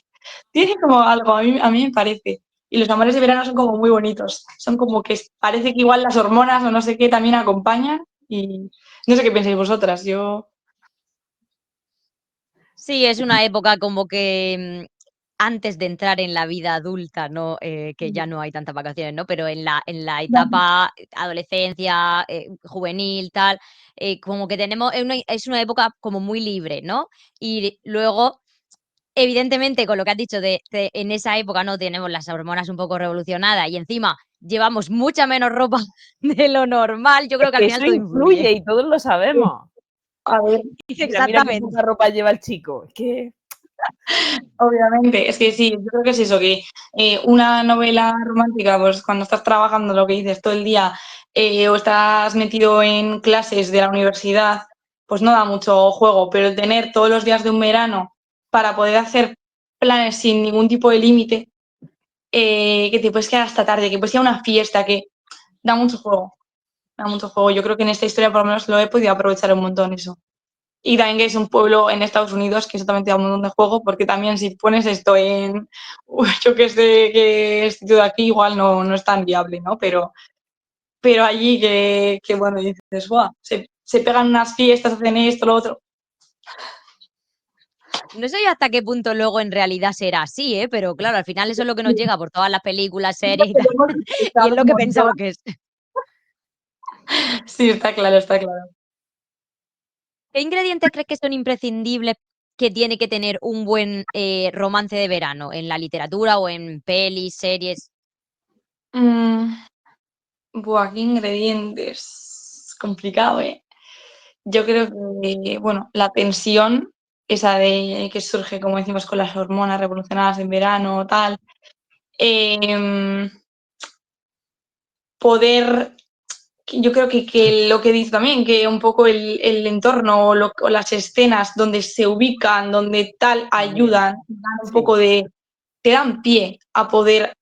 Tiene como algo, a mí me parece. Y los amores de verano son como muy bonitos. Son como que parece que igual las hormonas o no sé qué también acompañan. Y no sé qué pensáis vosotras. Yo. Sí, es una época como que antes de entrar en la vida adulta, ¿no? Que ya no hay tantas vacaciones, ¿no? Pero en la etapa adolescencia, juvenil, tal, como que tenemos, es una época como muy libre, ¿no? Y luego, evidentemente, con lo que has dicho en esa época no tenemos las hormonas un poco revolucionadas y encima llevamos mucha menos ropa de lo normal. Yo Es creo que al que final eso todo influye. influye y todos lo sabemos. A ver, Mira, mira qué Exactamente. poca ropa lleva el chico. Es que obviamente, es que sí, yo creo que es eso, que una novela romántica, pues cuando estás trabajando lo que dices todo el día o estás metido en clases de la universidad, pues no da mucho juego, pero tener todos los días de un verano para poder hacer planes sin ningún tipo de límite, que te puedes quedar hasta tarde, que puedes ir a una fiesta, que da mucho juego, da mucho juego. Yo creo que en esta historia por lo menos lo he podido aprovechar un montón eso. Y también que es un pueblo en Estados Unidos que eso también te da un montón de juego, porque también si pones esto en, yo que sé, que es de aquí, igual no es tan viable, ¿no? Pero allí que bueno, dices, ¡guau! Se pegan unas fiestas, hacen esto, lo otro. No sé yo hasta qué punto luego en realidad será así, ¿eh? Pero claro, al final eso es lo que nos llega por todas las películas, series y tal, y es lo Un que montón. pensamos que es. Sí, está claro, está claro. ¿Qué ingredientes crees que son imprescindibles que tiene que tener un buen romance de verano en la literatura o en pelis, series? Mm, buah, qué ingredientes. Complicado, ¿eh? Yo creo que, bueno, la tensión, esa de que surge, como decimos, con las hormonas revolucionadas en verano, tal. Em, poder, yo creo que lo que dice también, que un poco el entorno o las escenas donde se ubican, donde tal, también, ayudan, dan un sí. poco te dan pie a poder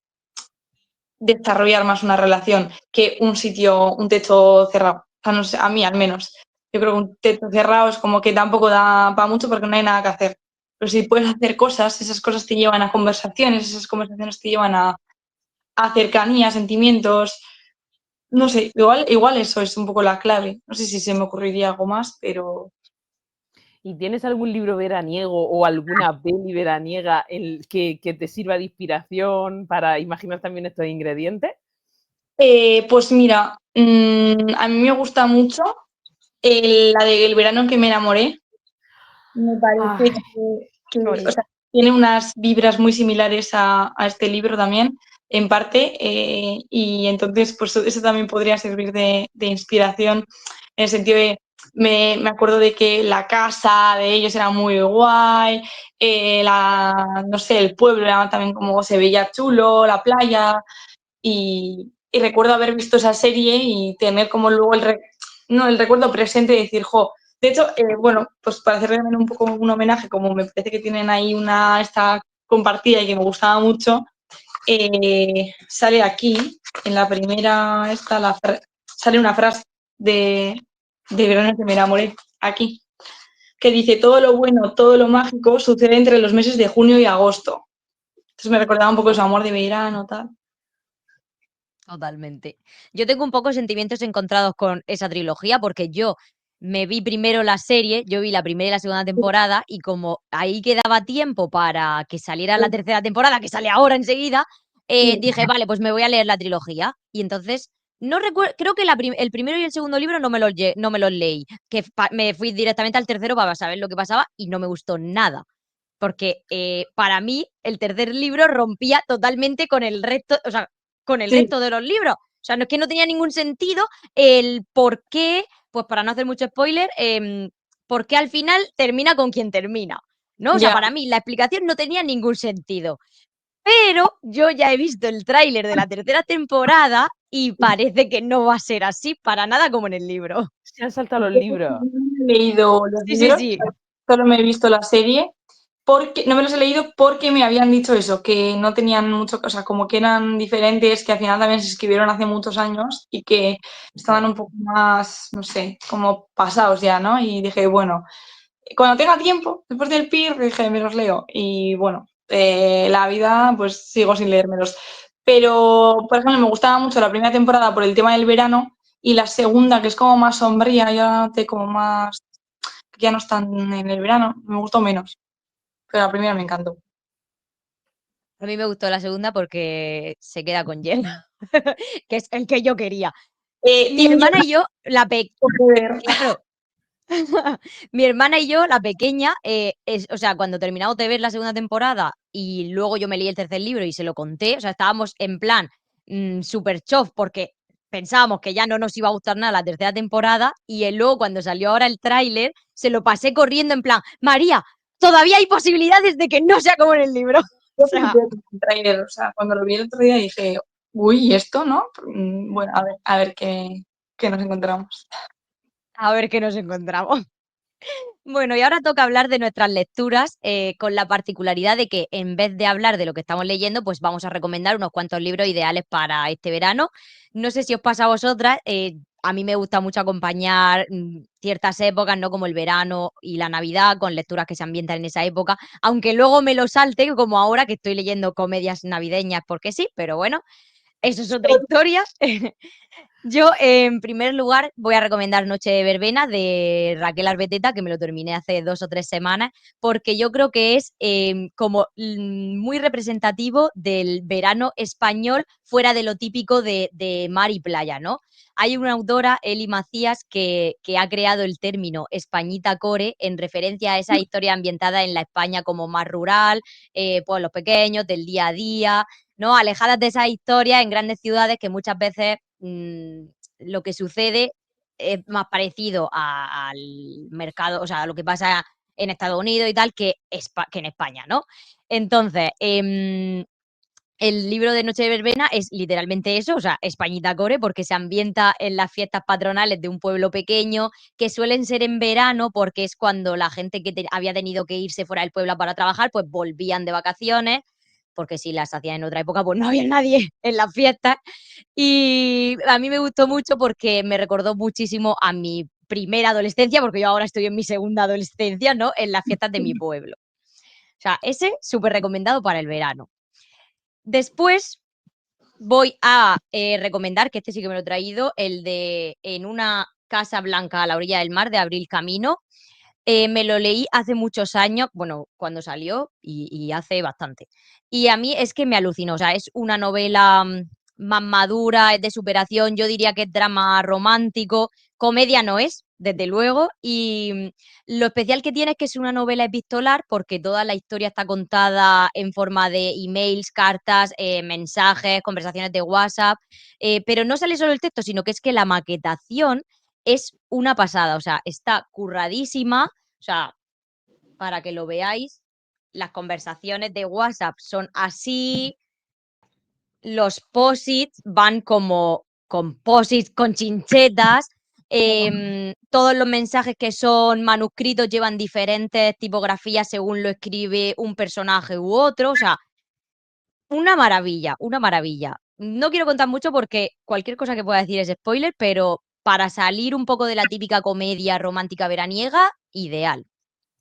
desarrollar más una relación que un sitio, un techo cerrado. O sea, no sé, a mí al menos. Yo creo que un techo cerrado es como que tampoco da para mucho porque no hay nada que hacer. Pero si puedes hacer cosas, esas cosas te llevan a conversaciones, esas conversaciones te llevan a cercanía, sentimientos. No sé, igual eso es un poco la clave. No sé si se me ocurriría algo más, pero ¿Y tienes algún libro veraniego o alguna peli veraniega que te sirva de inspiración para imaginar también estos ingredientes? pues mira, a mí me gusta mucho la de El verano en que me enamoré. Me parece Ay, o sea, tiene unas vibras muy similares a este libro también, en parte, y entonces pues eso también podría servir de inspiración en el sentido de, me acuerdo de que la casa de ellos era muy guay, no sé, el pueblo era también como se veía chulo, la playa, y recuerdo haber visto esa serie y tener como luego no, el recuerdo presente y decir, jo, de hecho, bueno, pues para hacerle también un poco un homenaje, como me parece que tienen ahí esta compartida y que me gustaba mucho, sale aquí, en la primera, sale una frase de Verano que me enamoré, aquí, que dice, todo lo bueno, todo lo mágico sucede entre los meses de junio y agosto. Entonces me recordaba un poco su amor de verano, tal. Totalmente. Yo tengo un poco sentimientos encontrados con esa trilogía porque yo me vi primero la serie, yo vi la primera y la segunda temporada, y como ahí quedaba tiempo para que saliera la tercera temporada, que sale ahora enseguida, dije, vale, pues me voy a leer la trilogía. Y entonces, no recuerdo, creo que el primero y el segundo libro no me los leí, que me fui directamente al tercero para saber lo que pasaba y no me gustó nada. Porque para mí el tercer libro rompía totalmente con el resto, o sea, con el Sí, resto de los libros. O sea, no es que no tenía ningún sentido el por qué, pues para no hacer mucho spoiler, por qué al final termina con quien termina, ¿no? O sea, ya. para mí la explicación no tenía ningún sentido. Pero yo ya he visto el tráiler de la tercera temporada y parece que no va a ser así para nada como en el libro. Se han saltado los libros. No he leído los Sí, sí, libros, sí. solo me he visto la serie, porque no me los he leído porque me habían dicho eso, que no tenían mucho, o sea, como que eran diferentes, que al final también se escribieron hace muchos años y que estaban un poco más, no sé, como pasados ya, ¿no? Y dije, bueno, cuando tenga tiempo, después del PIR, dije, me los leo. Y bueno, la vida, pues sigo sin leérmelos. Pero, por ejemplo, me gustaba mucho la primera temporada por el tema del verano y la segunda, que es como más sombría, ya te como más, ya no están en el verano, me gustó menos. Pero la primera me encantó. A mí me gustó la segunda porque se queda con Jen, que es el que yo quería. Mi Team hermana Jonah, y yo, joder. claro, mi hermana y yo, la pequeña, o sea, cuando terminamos de ver la segunda temporada y luego yo me leí el tercer libro y se lo conté, o sea, estábamos en plan super chof porque pensábamos que ya no nos iba a gustar nada la tercera temporada y luego cuando salió ahora el tráiler se lo pasé corriendo en plan, María, todavía hay posibilidades de que no sea como en el libro. O Yo sea, flipé con el tráiler, o sea, cuando lo vi el otro día dije, uy, ¿y esto, no? Bueno, a ver qué nos encontramos. a ver qué nos encontramos. Bueno, y ahora toca hablar de nuestras lecturas, con la particularidad de que en vez de hablar de lo que estamos leyendo, pues vamos a recomendar unos cuantos libros ideales para este verano. No sé si os pasa a vosotras, a mí me gusta mucho acompañar ciertas épocas, ¿no? Como el verano y la Navidad, con lecturas que se ambientan en esa época, aunque luego me lo salte, como ahora que estoy leyendo comedias navideñas, porque sí, pero bueno, eso es otra historia. Yo, en primer lugar, voy a recomendar Noche de Verbena de Raquel Arbeteta, que me lo terminé hace 2 o 3 semanas, porque yo creo que es como muy representativo del verano español fuera de lo típico de mar y playa, ¿no? Hay una autora, Eli Macías, que ha creado el término Españita Core en referencia a esa historia ambientada en la España como más rural, pueblos pequeños, del día a día, ¿no? Alejadas de esas historias en grandes ciudades que muchas veces lo que sucede es más parecido al mercado, o sea, a lo que pasa en Estados Unidos y tal, que en España, ¿no? Entonces, el libro de Noche de Verbena es literalmente eso, o sea, Españita Core, porque se ambienta en las fiestas patronales de un pueblo pequeño, que suelen ser en verano, porque es cuando la gente que había tenido que irse fuera del pueblo para trabajar, pues volvían de vacaciones, porque si las hacían en otra época, pues no había nadie en las fiestas. Y a mí me gustó mucho porque me recordó muchísimo a mi primera adolescencia, porque yo ahora estoy en mi segunda adolescencia, ¿no? En las fiestas de mi pueblo. O sea, ese súper recomendado para el verano. Después voy a recomendar, que este sí que me lo he traído, el de En una casa blanca a la orilla del mar de Abril Camino. Me lo leí hace muchos años, bueno, cuando salió y hace bastante. Y a mí es que me alucinó, o sea, es una novela más madura, es de superación, yo diría que es drama romántico, comedia no es, desde luego, y lo especial que tiene es que es una novela epistolar porque toda la historia está contada en forma de emails, cartas, mensajes, conversaciones de WhatsApp, pero no sale solo el texto, sino que es que la maquetación es una pasada, o sea, está curradísima, o sea, para que lo veáis, las conversaciones de WhatsApp son así, los posits van como con posits, con chinchetas, todos los mensajes que son manuscritos llevan diferentes tipografías según lo escribe un personaje u otro, o sea, una maravilla, una maravilla. No quiero contar mucho porque cualquier cosa que pueda decir es spoiler, pero para salir un poco de la típica comedia romántica veraniega, ideal.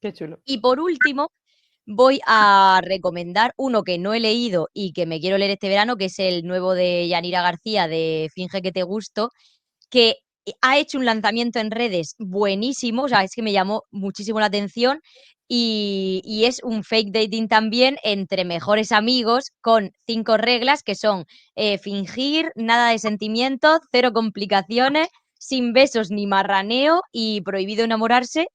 Qué chulo. Y por último, voy a recomendar uno que no he leído y que me quiero leer este verano, que es el nuevo de Yanira García de Finge que te gusto, que ha hecho un lanzamiento en redes buenísimo, o sea, es que me llamó muchísimo la atención y es un fake dating también entre mejores amigos con 5 reglas que son fingir, nada de sentimientos, 0 complicaciones, sin besos ni marraneo y prohibido enamorarse.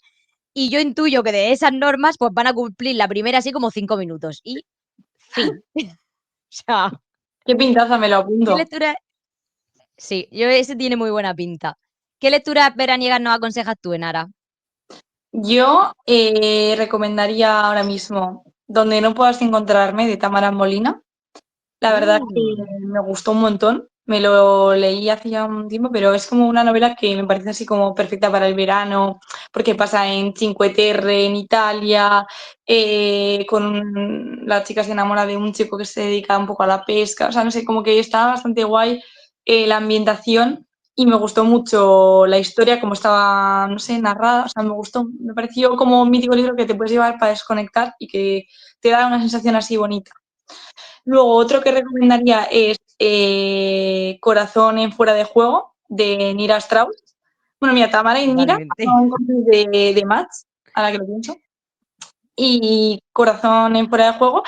Y yo intuyo que de esas normas pues van a cumplir la primera así como 5 minutos y fin. O sea, Qué pintaza, me lo ¿qué apunto. lectura? Sí, ese tiene muy buena pinta. ¿Qué lecturas veraniegas nos aconsejas tú, Enara? Yo recomendaría ahora mismo Donde no puedas encontrarme, de Tamara Molina. La verdad es que Mm, me gustó un montón. Me lo leí hace ya un tiempo, pero es como una novela que me parece así como perfecta para el verano, porque pasa en Cinque Terre, en Italia, la chica se enamora de un chico que se dedica un poco a la pesca, o sea, no sé, como que está bastante guay la ambientación y me gustó mucho la historia, como estaba, no sé, narrada, o sea, me gustó, me pareció como un mítico libro que te puedes llevar para desconectar y que te da una sensación así bonita. Luego, otro que recomendaría es Corazón en fuera de juego, de Nira Strauss. Bueno, mira, Tamara y Nira totalmente. son copias de Mats, a la que lo pienso. Y Corazón en fuera de juego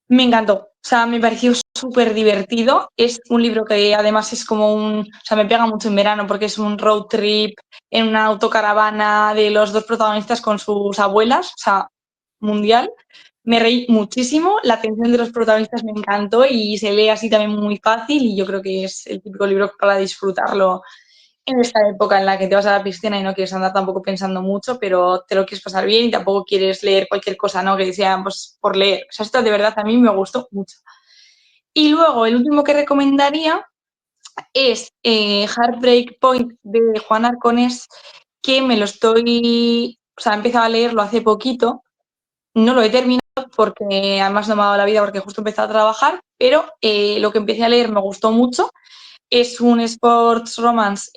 me encantó. O sea, me pareció súper divertido. Es un libro que además es como o sea, me pega mucho en verano porque es un road trip en una autocaravana de los dos protagonistas con sus abuelas, o sea, mundial. Me reí muchísimo, la atención de los protagonistas me encantó y se lee así también muy fácil y yo creo que es el típico libro para disfrutarlo en esta época en la que te vas a la piscina y no quieres andar tampoco pensando mucho, pero te lo quieres pasar bien y tampoco quieres leer cualquier cosa, ¿no? Que sea pues, por leer. O sea, esto de verdad a mí me gustó mucho. Y luego, el último que recomendaría es Heartbreak Point de Juan Arconés, que me lo o sea, he empezado a leerlo hace poquito, no lo he terminado porque además no me ha dado la vida porque justo empecé a trabajar, pero lo que empecé a leer me gustó mucho. Es un sports romance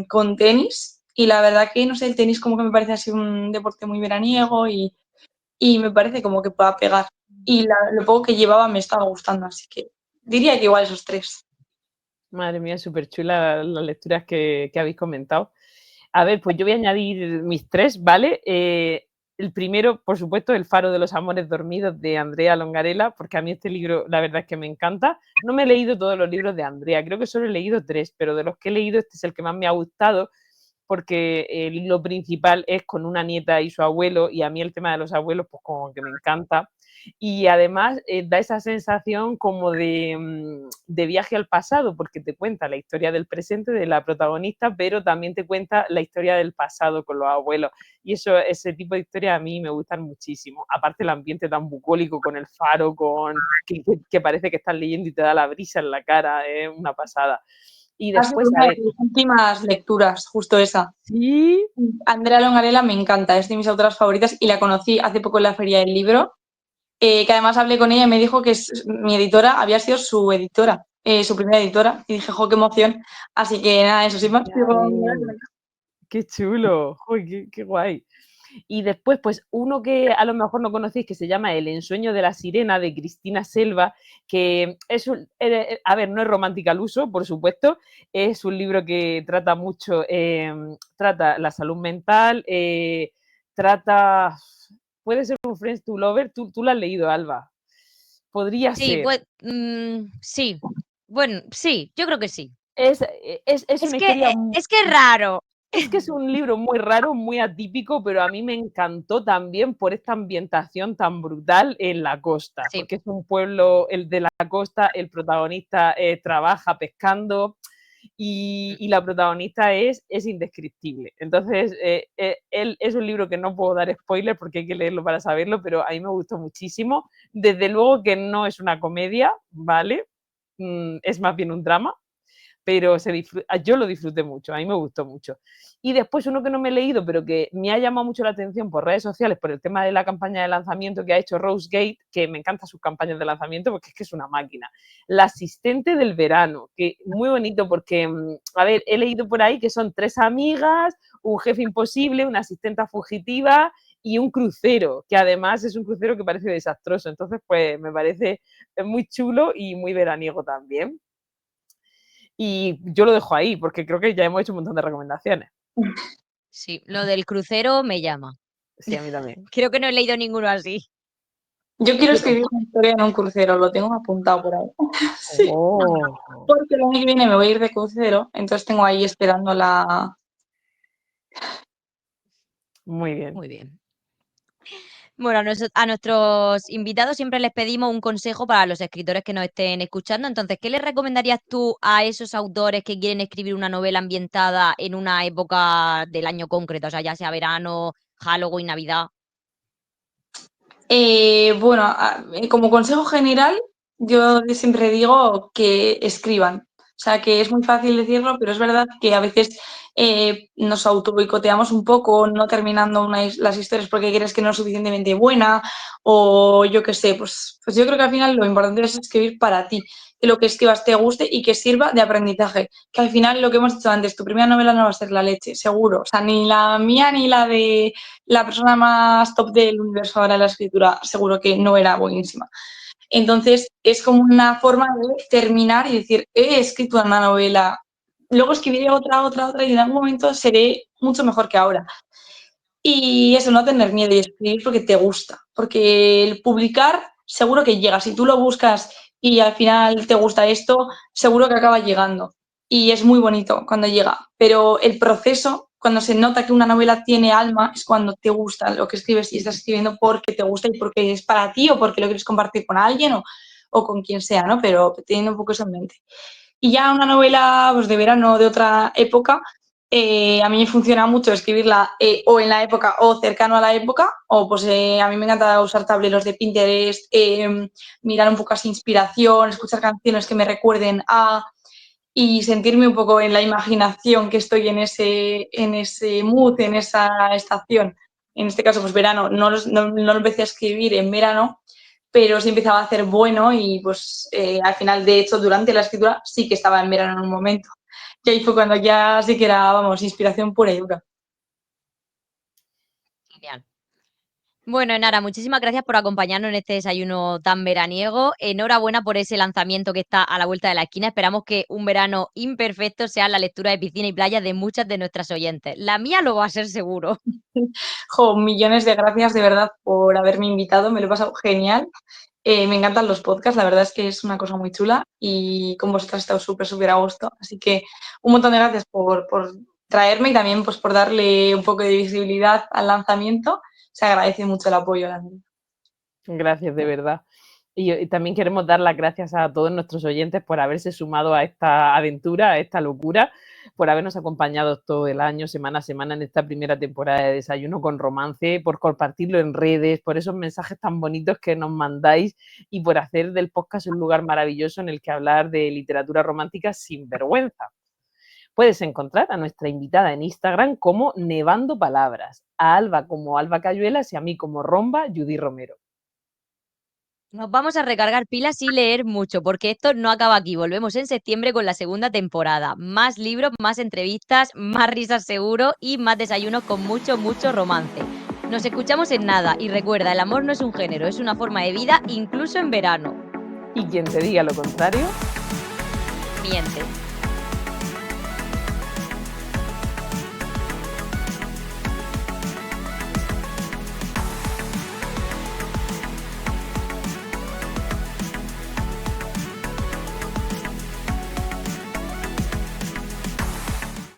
con tenis y la verdad que, no sé, el tenis como que me parece así un deporte muy veraniego y me parece como que pueda pegar. Y lo poco que llevaba me estaba gustando, así que diría que igual esos 3. Madre mía, súper chula las lecturas que habéis comentado. A ver, pues yo voy a añadir mis 3, ¿vale? El primero, por supuesto, El faro de los amores dormidos de Andrea Longarella, porque a mí este libro la verdad es que me encanta. No me he leído todos los libros de Andrea, creo que solo he leído 3, pero de los que he leído este es el que más me ha gustado, porque el hilo principal es con una nieta y su abuelo, y a mí el tema de los abuelos pues como que me encanta. Y además da esa sensación como de viaje al pasado, porque te cuenta la historia del presente de la protagonista, pero también te cuenta la historia del pasado con los abuelos. Y ese tipo de historias a mí me gustan muchísimo. Aparte el ambiente tan bucólico con el faro, que parece que estás leyendo y te da la brisa en la cara, es una pasada. Y Ha sido después, a una de ver, mis últimas lecturas, justo esa. sí, Andrea Longarella me encanta, es de mis autoras favoritas y la conocí hace poco en la Feria del Libro, que además hablé con ella y me dijo que mi editora había sido su editora, su primera editora, y dije, jo, qué emoción. Así que nada, eso sí más. qué chulo, uy, qué guay. Y después, pues uno que a lo mejor no conocéis, que se llama El ensueño de la sirena, de Cristina Selva, que es a ver, no es romántica al uso, por supuesto, es un libro que trata mucho, trata la salud mental, trata, puede ser un Friends to Lover, tú lo has leído, Alba, podría Sí, ser. pues sí. Bueno, sí, yo creo que sí. Es Es una que, historia. es que es raro. Es que es un libro muy raro, muy atípico, pero a mí me encantó también por esta ambientación tan brutal en la costa, Sí. porque es un pueblo, el de la costa, el protagonista trabaja pescando y la protagonista es indescriptible. Entonces, él es un libro que no puedo dar spoiler porque hay que leerlo para saberlo, pero a mí me gustó muchísimo. Desde luego que no es una comedia, ¿vale? Es más bien un drama, pero yo lo disfruté mucho, a mí me gustó mucho. Y después uno que no me he leído, pero que me ha llamado mucho la atención por redes sociales, por el tema de la campaña de lanzamiento que ha hecho Rose Gate, que me encantan sus campañas de lanzamiento porque es que es una máquina. La asistente del verano, que muy bonito porque, a ver, he leído por ahí que son 3 amigas, un jefe imposible, una asistenta fugitiva y un crucero, que además es un crucero que parece desastroso. Entonces, pues me parece muy chulo y muy veraniego también. Y yo lo dejo ahí, porque creo que ya hemos hecho un montón de recomendaciones. Sí, lo del crucero me llama. Sí, a mí también. Creo que no he leído ninguno así. Yo quiero Yo escribir una historia en un crucero, lo tengo apuntado por ahí. Sí, Oh, porque el año que viene me voy a ir de crucero, entonces tengo ahí esperando la... muy bien. Muy bien. Bueno, a nuestros invitados siempre les pedimos un consejo para los escritores que nos estén escuchando. Entonces, ¿qué les recomendarías tú a esos autores que quieren escribir una novela ambientada en una época del año concreto? O sea, ya sea verano, Halloween, Navidad. Bueno, como consejo general, yo siempre digo que escriban. O sea, que es muy fácil decirlo, pero es verdad que a veces nos auto boicoteamos un poco, no terminando las historias porque crees que no es suficientemente buena, o yo qué sé, pues yo creo que al final lo importante es escribir para ti, que lo que escribas te guste y que sirva de aprendizaje. Que al final, lo que hemos dicho antes, tu primera novela no va a ser la leche, seguro. O sea, ni la mía ni la de la persona más top del universo ahora de la escritura, seguro que no era buenísima. Entonces, es como una forma de terminar y decir, he escrito una novela, luego escribiré otra, y en algún momento seré mucho mejor que ahora. Y eso, no tener miedo y escribir porque te gusta, porque el publicar seguro que llega. Si tú lo buscas y al final te gusta esto, seguro que acaba llegando. Y es muy bonito cuando llega, pero el proceso, cuando se nota que una novela tiene alma, es cuando te gusta lo que escribes y estás escribiendo porque te gusta y porque es para ti o porque lo quieres compartir con alguien o con quien sea, ¿no? Pero teniendo un poco eso en mente. Y ya una novela pues, de verano de otra época, a mí me funciona mucho escribirla o en la época o cercano a la época, o pues a mí me encanta usar tableros de Pinterest, mirar un poco así inspiración, escuchar canciones que me recuerden a y sentirme un poco en la imaginación que estoy en ese mood, en esa estación. En este caso, pues verano, no lo empecé a escribir en verano, pero sí empezaba a hacer bueno y pues al final, de hecho, durante la escritura sí que estaba en verano en un momento. Y ahí fue cuando ya sí que era, vamos, inspiración pura y dura. Genial. Bueno, Enara, muchísimas gracias por acompañarnos en este desayuno tan veraniego. Enhorabuena por ese lanzamiento que está a la vuelta de la esquina. Esperamos que un verano imperfecto sea la lectura de piscina y playa de muchas de nuestras oyentes. La mía lo va a ser seguro. Jo, millones de gracias de verdad por haberme invitado, me lo he pasado genial. Me encantan los podcasts, la verdad es que es una cosa muy chula y con vosotras he estado súper a gusto. Así que un montón de gracias por traerme y también pues, por darle un poco de visibilidad al lanzamiento. Se agradece mucho el apoyo. Gracias, de verdad. Y también queremos dar las gracias a todos nuestros oyentes por haberse sumado a esta aventura, a esta locura, por habernos acompañado todo el año, semana a semana, en esta primera temporada de Desayuno con Romance, por compartirlo en redes, por esos mensajes tan bonitos que nos mandáis y por hacer del podcast un lugar maravilloso en el que hablar de literatura romántica sin vergüenza. Puedes encontrar a nuestra invitada en Instagram como Nevando Palabras, a Alba como Alba Cayuelas y a mí como Romba Judy Romero. Nos vamos a recargar pilas y leer mucho, porque esto no acaba aquí. Volvemos en septiembre con la segunda temporada. Más libros, más entrevistas, más risas seguro y más desayunos con mucho romance. Nos escuchamos en nada y recuerda, el amor no es un género, es una forma de vida incluso en verano. Y quien te diga lo contrario, Miente.